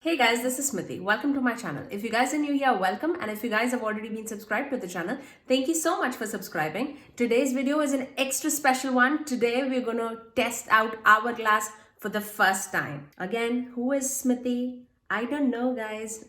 Hey guys, this is Smithy. Welcome to my channel. If you guys are new here, welcome. And if you guys have already been subscribed to the channel, thank you so much for subscribing. Today's video is an extra special one. Today we're going to test out Hourglass for the first time. Again, who is Smithy? I don't know, guys.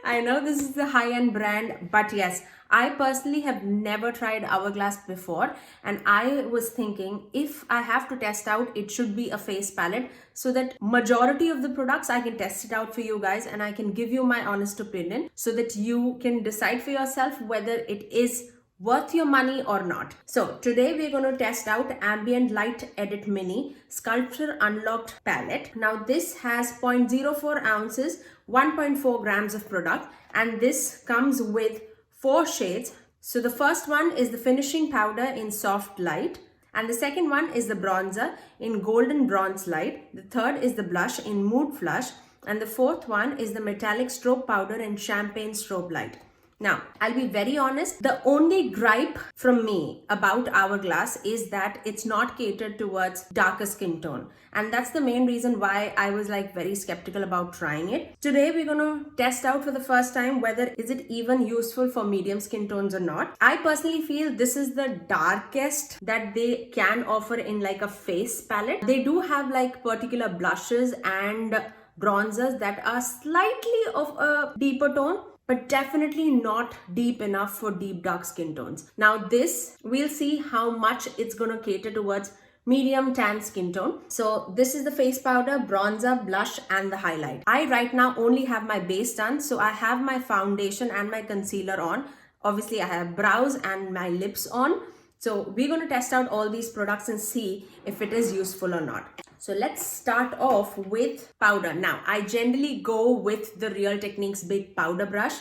I know this is the high-end brand, but yes, I personally have never tried Hourglass before, and I was thinking if I have to test out, it should be a face palette so that majority of the products I can test it out for you guys and I can give you my honest opinion so that you can decide for yourself whether it is worth your money or not. So today we're going to test out Ambient Light Edit Mini Sculpture Unlocked Palette. Now this has 0.04 ounces, 1.4 grams of product, and this comes with 4 shades. So the first one is the finishing powder in soft light, and the second one is the bronzer in golden bronze light. The third is the blush in mood flush, and the fourth one is the metallic strobe powder in champagne strobe light. Now, I'll be very honest, the only gripe from me about Hourglass is that it's not catered towards darker skin tone. And that's the main reason why I was like very skeptical about trying it. Today, we're going to test out for the first time whether is it even useful for medium skin tones or not. I personally feel this is the darkest that they can offer in like a face palette. They do have like particular blushes and bronzers that are slightly of a deeper tone, but definitely not deep enough for deep dark skin tones. Now this, we'll see how much it's gonna cater towards medium tan skin tone. So this is the face powder, bronzer, blush, and the highlight. I right now only have my base done, so I have my foundation and my concealer on. Obviously I have brows and my lips on. So we're gonna test out all these products and see if it is useful or not. So let's start off with powder. Now, I generally go with the Real Techniques big powder brush.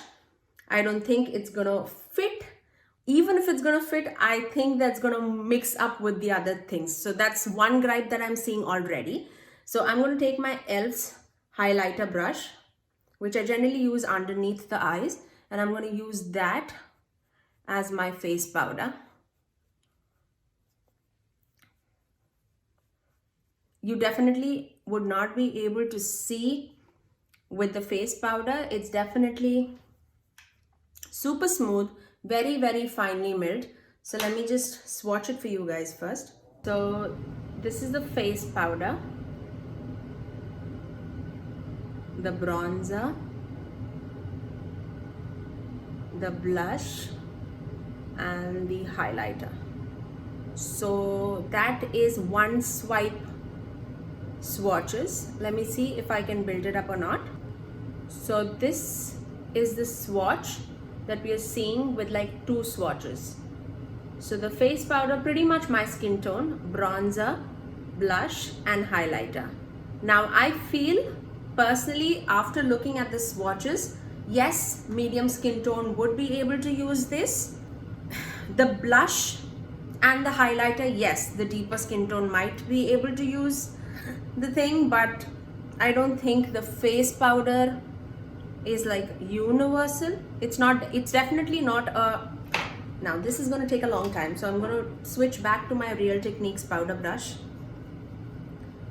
I don't think it's gonna fit. Even if it's gonna fit, I think that's gonna mix up with the other things. So that's one gripe that I'm seeing already. So I'm gonna take my e.l.f.'s highlighter brush, which I generally use underneath the eyes, and I'm gonna use that as my face powder. You definitely would not be able to see with the face powder. It's definitely super smooth, very, very finely milled. So let me just swatch it for you guys first. So this is the face powder, the bronzer, the blush, and the highlighter. So that is one swipe swatches. Let me see if I can build it up or not. So this is the swatch that we are seeing with like 2 swatches. So the face powder, pretty much my skin tone, bronzer, blush, and highlighter. Now I feel personally, after looking at the swatches, yes, medium skin tone would be able to use this. The blush and the highlighter, yes, the deeper skin tone might be able to use the thing, but I don't think the face powder is like universal. It's definitely not a. Now this is going to take a long time, so I'm going to switch back to my Real Techniques powder brush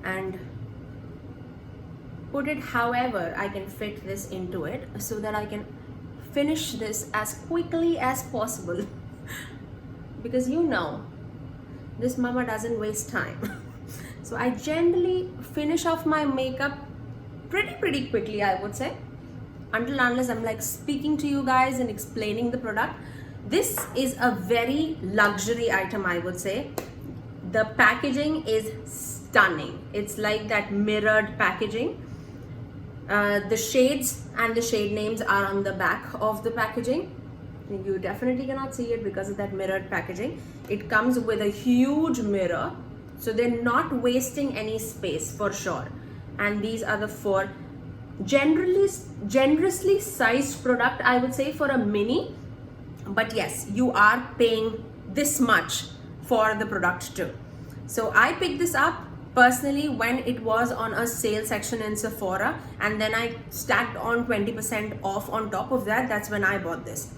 and put it however I can fit this into it so that I can finish this as quickly as possible because you know this mama doesn't waste time. So I generally finish off my makeup pretty quickly, I would say, unless I'm like speaking to you guys and explaining the product. This is a very luxury item, I would say. The packaging is stunning. It's like that mirrored packaging. The shades and the shade names are on the back of the packaging. You definitely cannot see it because of that mirrored packaging. It comes with a huge mirror. So they're not wasting any space for sure. And these are the 4 generously sized product, I would say, for a mini. But yes, you are paying this much for the product too. So I picked this up personally when it was on a sale section in Sephora, and then I stacked on 20% off on top of that. That's when I bought this.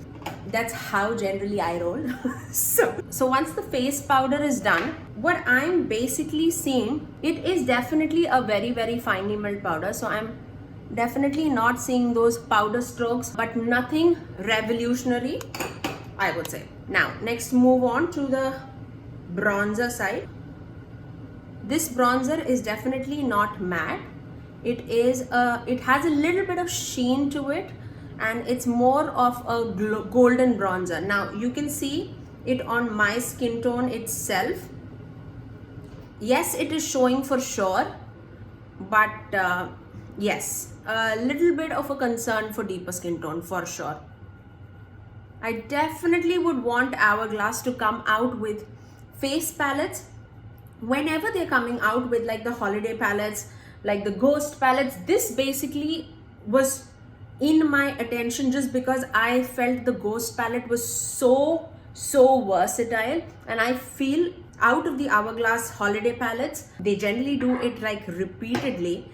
That's how generally I roll. So once the face powder is done, what I'm basically seeing, it is definitely a very, very finely milled powder. So I'm Definitely not seeing those powder strokes, but nothing revolutionary, I would say. Now, next move on to the bronzer side. This bronzer is definitely not matte. It has a little bit of sheen to it, and it's more of a golden bronzer. Now, you can see it on my skin tone itself. Yes, it is showing for sure, but yes, a little bit of a concern for deeper skin tone for sure. I definitely would want Hourglass to come out with face palettes whenever they're coming out with like the holiday palettes, like the ghost palettes. This basically was in my attention just because I felt the ghost palette was so versatile, and I feel out of the Hourglass holiday palettes, they generally do it like repeatedly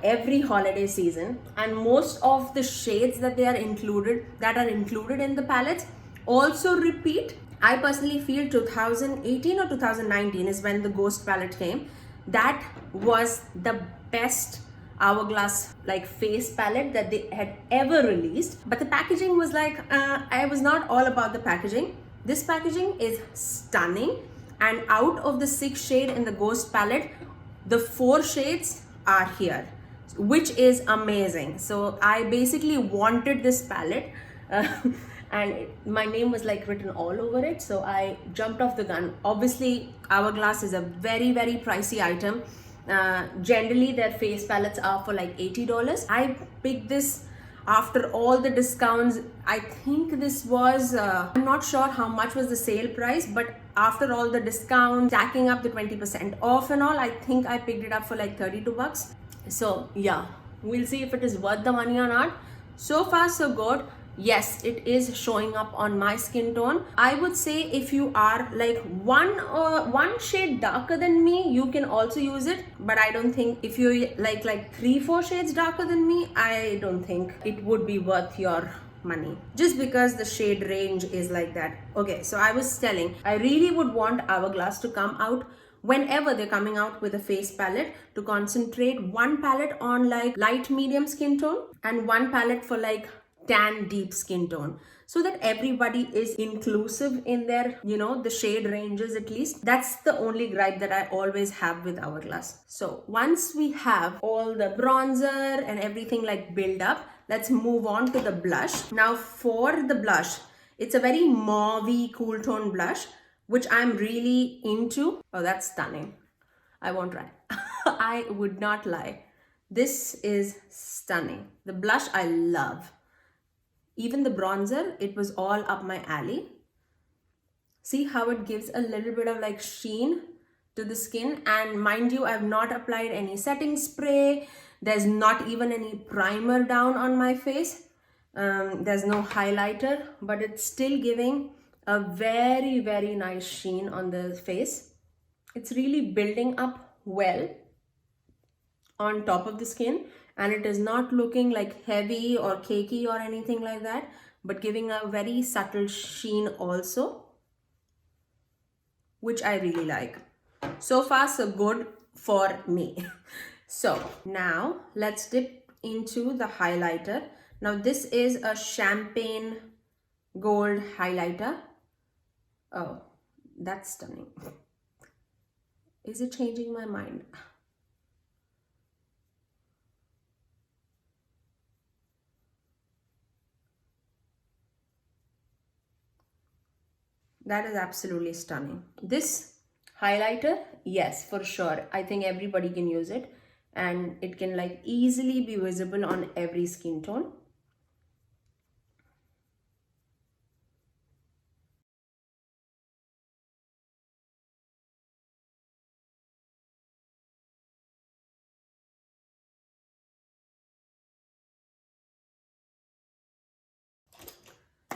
every holiday season, and most of the shades that are included in the palettes also repeat. I personally feel 2018 or 2019 is when the ghost palette came. That was the best Hourglass like face palette that they had ever released, but the packaging was like I was not all about the packaging. This packaging is stunning, and out of the 6 shade in the ghost palette, the 4 shades are here, which is amazing. So I basically wanted this palette and my name was like written all over it, so I jumped off the gun. Obviously, Hourglass is a very pricey item. Generally their face palettes are for like $80. I picked this after all the discounts. I think this was I'm not sure how much was the sale price, but after all the discounts, stacking up the 20% off and all, I think I picked it up for like 32 bucks. So yeah, we'll see if it is worth the money or not. So far so good. Yes, it is showing up on my skin tone. I would say if you are like one shade darker than me, you can also use it, but I don't think if you're like 3-4 shades darker than me, I don't think it would be worth your money, just because the shade range is like that. Okay, so I was telling, I really would want Hourglass to come out whenever they're coming out with a face palette, to concentrate one palette on like light medium skin tone and one palette for like tan deep skin tone, so that everybody is inclusive in their, you know, the shade ranges at least. That's the only gripe that I always have with Hourglass. So once we have all the bronzer and everything like build up, let's move on to the blush. Now for the blush, it's a very mauvey cool tone blush, which I'm really into. Oh, that's stunning. I won't lie. I would not lie. This is stunning. The blush I love. Even the bronzer, it was all up my alley. See how it gives a little bit of like sheen to the skin. And mind you, I've not applied any setting spray. There's not even any primer down on my face. There's no highlighter, but it's still giving a very nice sheen on the face. It's really building up well on top of the skin, and it is not looking like heavy or cakey or anything like that, but giving a very subtle sheen also, which I really like. So far so good for me. So now let's dip into the highlighter. Now this is a champagne gold highlighter. Oh, that's stunning. Is it changing my mind? That is absolutely stunning. This highlighter, yes, for sure. I think everybody can use it, and it can like easily be visible on every skin tone.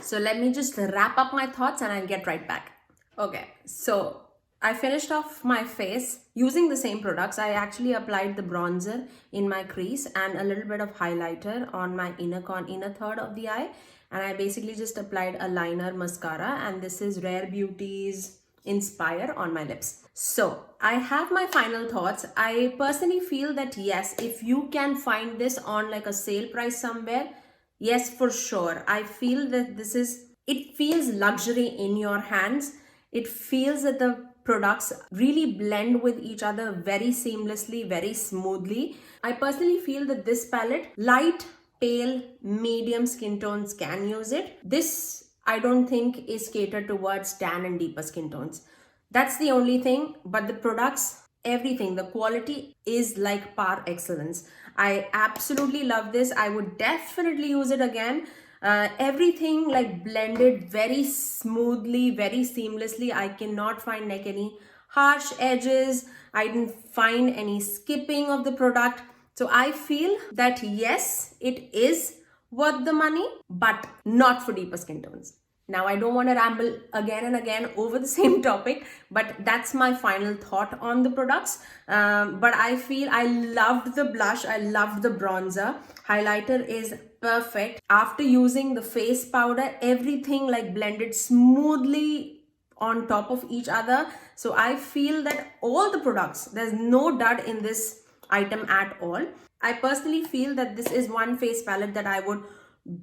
So let me just wrap up my thoughts and I'll get right back. Okay, so I finished off my face using the same products. I actually applied the bronzer in my crease and a little bit of highlighter on my inner third of the eye. And I basically just applied a liner mascara, and this is Rare Beauty's Inspire on my lips. So I have my final thoughts. I personally feel that yes, if you can find this on like a sale price somewhere, yes, for sure. I feel that it feels luxury in your hands. It feels that the products really blend with each other very seamlessly, very smoothly. I personally feel that this palette, light, pale, medium skin tones can use it. This I don't think is catered towards tan and deeper skin tones. That's the only thing, but the products, everything, the quality is like par excellence. I absolutely love this. I would definitely use it again. Everything like blended very smoothly, very seamlessly. I cannot find like any harsh edges. I didn't find any skipping of the product. So I feel that yes, it is worth the money, but not for deeper skin tones. Now, I don't want to ramble again and again over the same topic, but that's my final thought on the products. But I feel I loved the blush. I loved the bronzer. Highlighter is perfect. After using the face powder, everything like blended smoothly on top of each other. So I feel that all the products, there's no dud in this item at all. I personally feel that this is one face palette that I would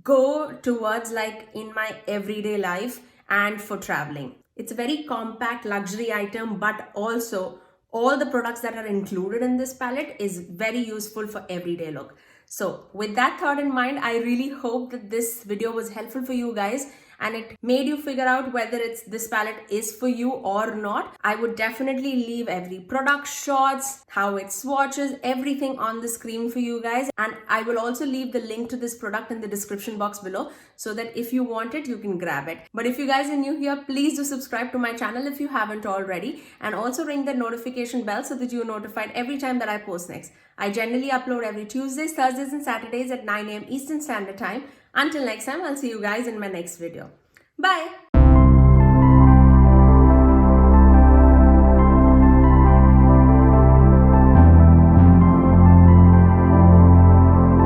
go towards like in my everyday life and for traveling. It's a very compact luxury item, but also all the products that are included in this palette is very useful for everyday look. So with that thought in mind, I really hope that this video was helpful for you guys and it made you figure out whether this palette is for you or not. I would definitely leave every product shots, how it swatches, everything on the screen for you guys. And I will also leave the link to this product in the description box below so that if you want it, you can grab it. But if you guys are new here, please do subscribe to my channel if you haven't already, and also ring the notification bell so that you're notified every time that I post next. I generally upload every Tuesdays, Thursdays and Saturdays at 9 a.m. Eastern Standard Time. Until next time, I'll see you guys in my next video. Bye!